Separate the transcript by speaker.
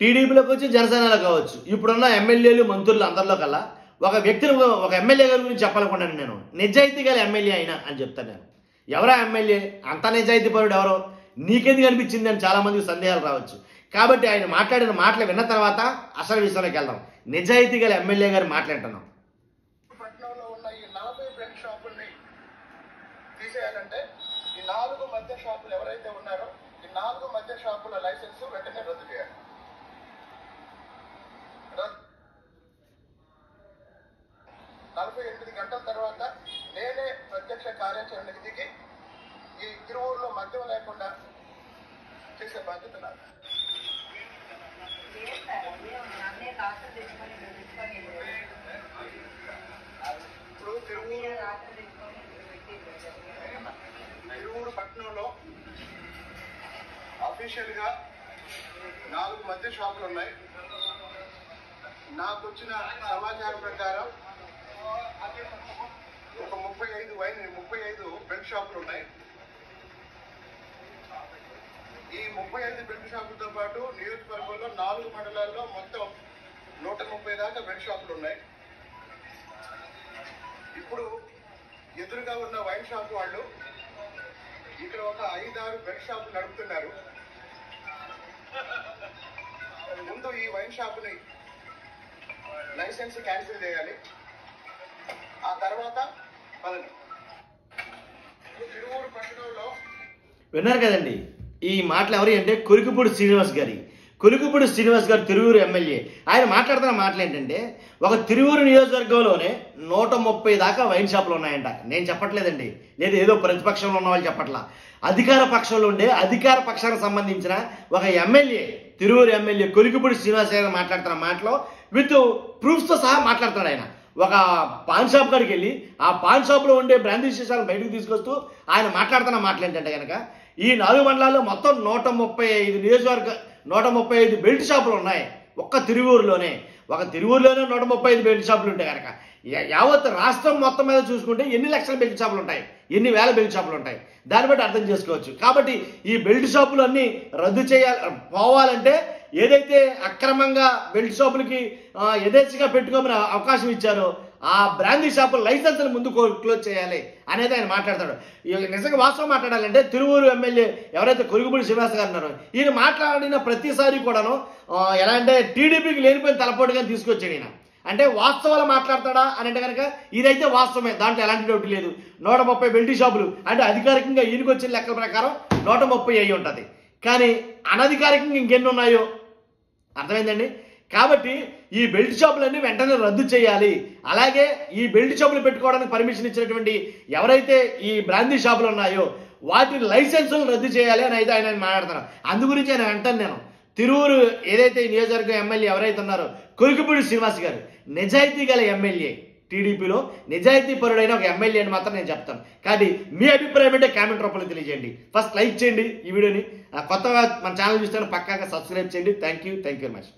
Speaker 1: టీడీపీలోకి వచ్చి జనసేనలో కావచ్చు, ఇప్పుడున్న ఎమ్మెల్యేలు మంత్రులు అందరిలో కల్లా ఒక వ్యక్తిని, ఒక ఎమ్మెల్యే గారి గురించి చెప్పాలనుకున్నాను నేను. నిజాయితీ గల ఎమ్మెల్యే అయినా అని చెప్తాను నేను. ఎవరా ఎమ్మెల్యే? అంత నిజాయితీ పరుడు ఎవరో నీకెందుకు అనిపించింది అని చాలామందికి సందేహాలు రావచ్చు. కాబట్టి ఆయన మాట్లాడిన మాటలు విన్న తర్వాత అసలు విషయంలోకి వెళ్దాం. నిజాయితీ గల ఎమ్మెల్యే గారు మాట్లాడుతున్నాం.
Speaker 2: పట్టణంలో ఉన్న ఈ 40 బెల్ట్ షాపుల్ని తీసేయాలంటే ఈ 4 మద్య షాపులు ఎవరైతే ఉన్నారో ఈ 4 మద్య షాపుల లైసెన్స్ వెంటనే రద్దు చేయాలి. 48 గంటల తర్వాత నేనే ప్రత్యక్ష కార్యాచరణకు దిగి ఈ తిరువూరులో మద్యం లేకుండా చేసే బాధ్యత నాకు. ఇప్పుడు తిరువూరు పట్టణంలో అఫీషియల్ గా 4 మద్య షాపులు ఉన్నాయి. నాకు వచ్చిన సమాచారం ప్రకారం ఒక 35 బెల్ట్ షాపులు ఉన్నాయి. ఈ 35 బెల్ట్ షాపులతో పాటు నియోజకవర్గంలో 4 మండలాల్లో మొత్తం 130 దాకా బెల్ట్ షాపులు ఉన్నాయి. ఇప్పుడు ఎదురుగా ఉన్న వైన్ షాప్ వాళ్ళు ఇక్కడ ఒక 5-6 బెల్ట్ షాపులు నడుపుతున్నారు. ముందు ఈ వైన్ షాపుని లైసెన్స్ క్యాన్సిల్ చేయాలి. ఆ తర్వాత తిరువూరు పట్టణంలో
Speaker 1: విన్నారు కదండి. ఈ మాటలు ఎవరి అంటే కొలికిపూడి శ్రీనివాస్ గారి. కొలికిపూడి శ్రీనివాస్ గారు తిరువూరు ఎమ్మెల్యే. ఆయన మాట్లాడుతున్న మాటలు ఏంటంటే, ఒక తిరువూరు నియోజకవర్గంలోనే 130 దాకా వైన్ షాపులు ఉన్నాయంట. నేను చెప్పట్లేదండి, లేదు ఏదో ప్రతిపక్షంలో ఉన్న వాళ్ళు చెప్పట్లా. అధికార పక్షంలో ఉండే అధికార పక్షానికి సంబంధించిన ఒక ఎమ్మెల్యే, తిరువూరు ఎమ్మెల్యే కొలికిపూడి శ్రీనివాస్ గారు మాట్లాడుతున్న మాటలో విత్ ప్రూఫ్స్తో సహా మాట్లాడుతున్నాడు. ఆయన ఒక పాన్ షాప్ కాడికి వెళ్ళి ఆ పాన్ షాప్లో ఉండే బ్రాండ్ విశేషాలను బయటకు తీసుకొస్తూ ఆయన మాట్లాడుతున్న మాటలు ఏంటంటే కనుక, ఈ 4 మండలాల్లో మొత్తం 135 బెల్ట్ షాపులు ఉన్నాయి. ఒక్క తిరువూరులోనే 135 బెల్ట్ షాపులు ఉంటాయి కనుక యావత్ రాష్ట్రం మొత్తం మీద చూసుకుంటే ఎన్ని లక్షల బెల్ట్ షాపులు ఉంటాయి, ఎన్ని వేల బెల్ట్ షాపులు ఉంటాయి, దాన్ని బట్టి అర్థం చేసుకోవచ్చు. కాబట్టి ఈ బెల్ట్ షాపులు అన్నీ రద్దు పోవాలంటే ఏదైతే అక్రమంగా బెల్ట్ షాపులకి యథేచ్ఛగా పెట్టుకోమని అవకాశం ఇచ్చారో ఆ బ్రాందీ షాపుల లైసెన్స్ని ముందు క్లోజ్ చేయాలి అనేది ఆయన మాట్లాడతాడు. నిజంగా వాస్తవం మాట్లాడాలంటే తిరువూరు ఎమ్మెల్యే ఎవరైతే కొలికిపూడి శ్రీనివాస్ గారు ఉన్నారో ఈయన మాట్లాడిన ప్రతిసారి కూడాను ఎలా అంటే టీడీపీకి లేనిపోయిన తలపోటుగా తీసుకొచ్చాడు ఈయన. అంటే వాస్తవాలు మాట్లాడతాడా అని అంటే కనుక ఇదైతే వాస్తవమే, దాంట్లో ఎలాంటి డౌట్ లేదు. 130 బెల్ట్ షాపులు అంటే అధికారికంగా ఈయనకి వచ్చిన లెక్కల ప్రకారం 130 అయి ఉంటుంది. కానీ అనధికారికంగా ఇంకెన్ని ఉన్నాయో అర్థమైందండి. కాబట్టి ఈ బెల్ట్ షాపులన్నీ వెంటనే రద్దు చేయాలి. అలాగే ఈ బెల్ట్ షాపులు పెట్టుకోవడానికి పర్మిషన్ ఇచ్చినటువంటి ఎవరైతే ఈ బ్రాందీ షాపులు ఉన్నాయో వాటి లైసెన్సులు రద్దు చేయాలి అని అయితే ఆయన మాట్లాడుతున్నారు. అందు గురించి ఆయన అంటాను నేను, తిరువూరు ఏదైతే నియోజకవర్గం ఎమ్మెల్యే ఎవరైతే ఉన్నారో కొలికిపూడి శ్రీనివాస్ గారు నిజాయితీ గల ఎమ్మెల్యే, టీడీపీలో నిజాయితీ పరుడైన ఒక ఎమ్మెల్యే అని మాత్రం నేను చెప్తాను. కాబట్టి మీ అభిప్రాయం అంటే కామెంట్ రూపంలో తెలియజేయండి. ఫస్ట్ లైక్ చేయండి ఈ వీడియోని, కొత్తగా మన ఛానల్ చూస్తే పక్కాగా సబ్స్క్రైబ్ చేయండి. Thank you very much.